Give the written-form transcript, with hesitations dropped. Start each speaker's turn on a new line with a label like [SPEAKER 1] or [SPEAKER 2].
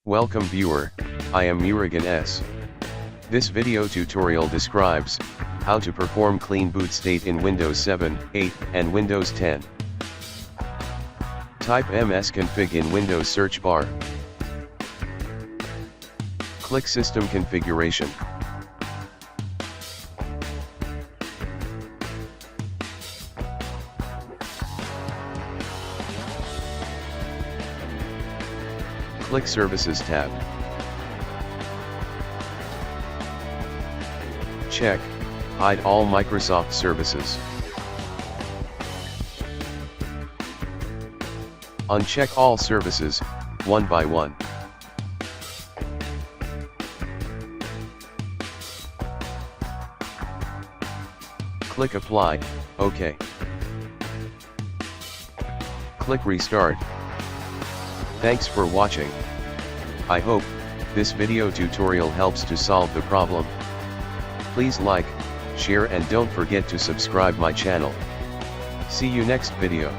[SPEAKER 1] Welcome viewer, I am Murugan S. This video tutorial describes how to perform clean boot state in Windows 7, 8, and Windows 10. Type msconfig in Windows search bar. Click System Configuration. Click Services tab. Check Hide all Microsoft services. Uncheck all services, one by one. Click Apply, OK. Click Restart. Thanks for watching. I hope this video tutorial helps to solve the problem. Please like, share and don't forget to subscribe my channel. See you next video.